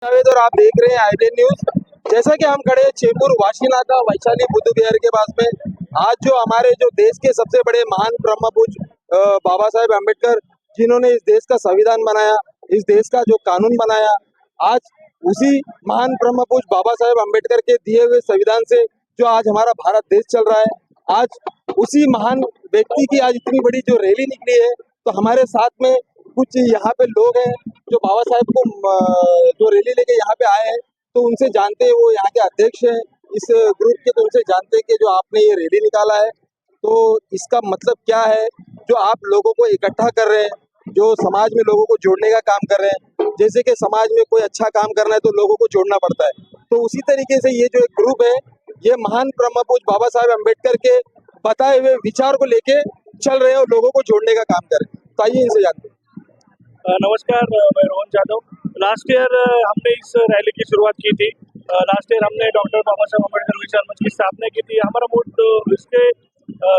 जावेद और आप देख रहे हैं आईबीएन न्यूज। जैसा कि हम खड़े हैं चेंबूर वाशीनाथा वैशाली बुद्ध विहार के पास में। आज जो हमारे जो देश के सबसे बड़े महान ब्रह्म पूज बाबा साहेब अम्बेडकर, जिन्होंने इस देश का संविधान बनाया, इस देश का जो कानून बनाया, आज उसी महान ब्रह्म पूज बाबा साहेब अम्बेडकर के दिए हुए संविधान से जो आज हमारा भारत देश चल रहा है, आज उसी महान व्यक्ति की आज इतनी बड़ी जो रैली निकली है। तो हमारे साथ में कुछ यहाँ पे लोग हैं जो बाबा साहेब को जो रैली लेके यहाँ पे आए हैं, तो उनसे जानते हैं, वो यहाँ के अध्यक्ष हैं इस ग्रुप के, तो उनसे जानते हैं कि जो आपने ये रैली निकाला है तो इसका मतलब क्या है, जो आप लोगों को इकट्ठा कर रहे हैं, जो समाज में लोगों को जोड़ने का काम कर रहे हैं। जैसे कि समाज में कोई अच्छा काम करना है तो लोगों को जोड़ना पड़ता है, तो उसी तरीके से ये जो एक ग्रुप है, ये महान ब्रह्म पूज बाबा साहेब अम्बेडकर के बताए हुए विचार को लेके चल रहे हैं और लोगों को जोड़ने का काम कर रहे हैं। तो आइए इनसे जानते हैं। नमस्कार, मैं रोहन जाधव। लास्ट ईयर हमने इस रैली की शुरुआत की थी। लास्ट ईयर हमने डॉक्टर बाबा साहब अम्बेडकर विचार मंच की स्थापना की थी। हमारा मोट इसके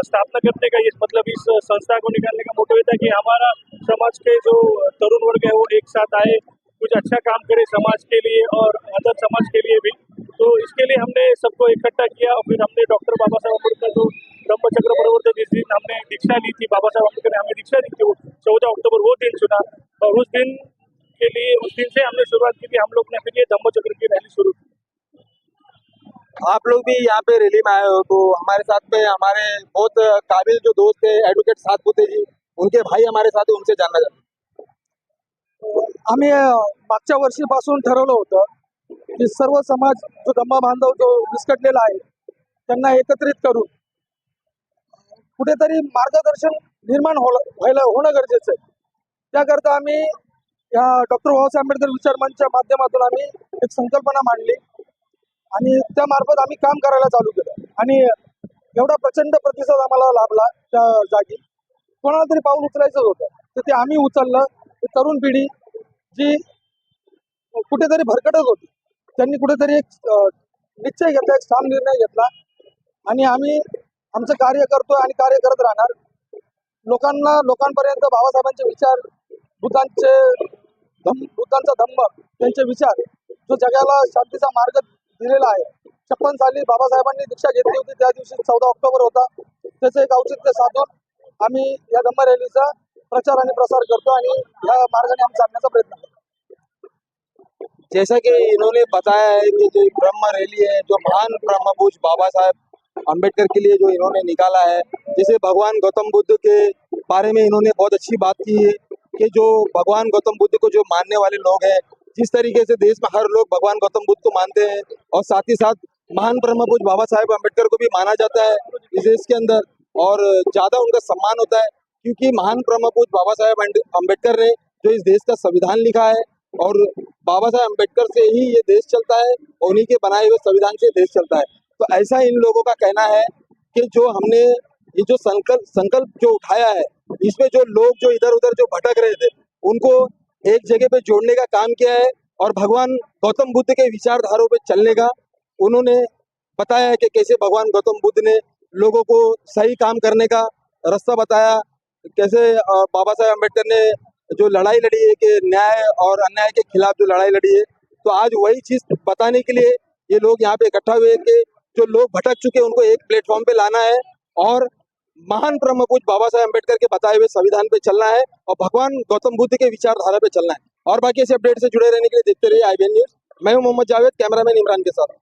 स्थापना करने का, इस मतलब इस संस्था को निकालने का मोटो ये था कि हमारा समाज के जो तरुण वर्ग है वो एक साथ आए, कुछ अच्छा काम करे समाज के लिए और अदर समाज के लिए भी। तो इसके लिए हमने सबको इकट्ठा किया और फिर हमने डॉक्टर बाबा साहब अम्बेडकर जो ब्रह्मचक्र प्रवर्तन, जिस दिन हमने दीक्षा ली थी, बाबा साहब अम्बेडकर ने हमें दीक्षा दी थी, वो 14 अक्टूबर वो दिन चुना और उस दिन के लिए, उस दिन से हमने शुरुआत की थी। हम लोग ने फिर ये धम्मचक्र की रैली शुरू की। आप लोग भी यहाँ पे रैली में आए हो, तो हमारे साथ में हमारे बहुत काबिल जो दोस्त है एडवोकेट सातपुते जी, उनके भाई हमारे साथ है, उनसे जानना चाहते आम्ही मागच्या वर्षीपासून ठरवलं होतं की सर्व समाज जो धम्मा बांधव जो विस्कटलेला आहे त्यांना एकत्रित करून कुठेतरी मार्गदर्शन निर्माण होणं गरजेचं आहे. त्याकरता आम्ही या डॉक्टर बाबासाहेब आंबेडकर विचार मंचच्या माध्यमातून आम्ही एक संकल्पना मांडली आणि त्यामार्फत आम्ही काम करायला चालू केलं आणि एवढा प्रचंड प्रतिसाद आम्हाला लाभला. त्या जागी कोणाला तरी पाऊल उचलायचं होतं तर ते आम्ही उचललं. तरुण पिढी जी कुठेतरी भरकटत होती, त्यांनी कुठेतरी एक निश्चय घेतला, एक ठाम निर्णय घेतला आणि आम्ही आमचं कार्य करतोय आणि कार्य करत राहणार. लोकांपर्यंत बाबासाहेबांचे विचार, बुद्धांचा धम्म, त्यांचे विचार जो जगाला शांतीचा मार्ग दिलेला आहे. 56 साली बाबासाहेबांनी दीक्षा घेतली होती, त्या दिवशी 14 ऑक्टोबर होता. त्याचं एक औचित्य साधून आम्ही या धम्म रॅलीचा प्रचार आणि प्रसार करतो आणि या मार्गाने आम्ही चालण्याचा प्रयत्न करतो. हैं। जैसा कि इन्होंने बताया है कि जो ब्रह्म रैली है, जो महान ब्रह्म पूज बाबा साहेब अम्बेडकर के लिए जो इन्होंने निकाला है, जैसे भगवान गौतम बुद्ध के बारे में इन्होंने बहुत अच्छी बात की है कि जो भगवान गौतम बुद्ध को जो मानने वाले लोग हैं, जिस तरीके से देश में हर लोग भगवान गौतम बुद्ध को मानते हैं और साथ ही साथ महान ब्रह्म पूज बाबा साहेब अम्बेडकर को भी माना जाता है इस देश के अंदर, और ज़्यादा उनका सम्मान होता है क्योंकि महान ब्रह्म पूज बाबा साहेब अम्बेडकर ने जो इस देश का संविधान लिखा है और बाबा साहेब अम्बेडकर से ही ये देश चलता है और उन्हीं के बनाए हुए संविधान से देश चलता है। तो ऐसा इन लोगों का कहना है कि जो हमने ये जो संकल्प जो उठाया है, इसमें जो लोग जो इधर उधर जो भटक रहे थे उनको एक जगह पे जोड़ने का काम किया है और भगवान गौतम बुद्ध के विचारधारों पे चलने का उन्होंने बताया है कि कैसे भगवान गौतम बुद्ध ने लोगों को सही काम करने का रास्ता बताया, कैसे बाबा साहेब अम्बेडकर ने जो लड़ाई लड़ी है कि न्याय और अन्याय के खिलाफ जो लड़ाई लड़ी है। तो आज वही चीज बताने के लिए ये लोग यहाँ पे इकट्ठा हुए कि जो लोग भटक चुके हैं उनको एक प्लेटफॉर्म पे लाना है और महान ब्रह्म पूज बाबा साहेब अम्बेडकर के बताए हुए संविधान पे चलना है और भगवान गौतम बुद्ध के विचारधारा पे चलना है। और बाकी ऐसे अपडेट से जुड़े रहने के लिए देखते रहिए आईबीएन न्यूज। मैं हूं मोहम्मद जावेद, कैमरामैन इमरान के साथ।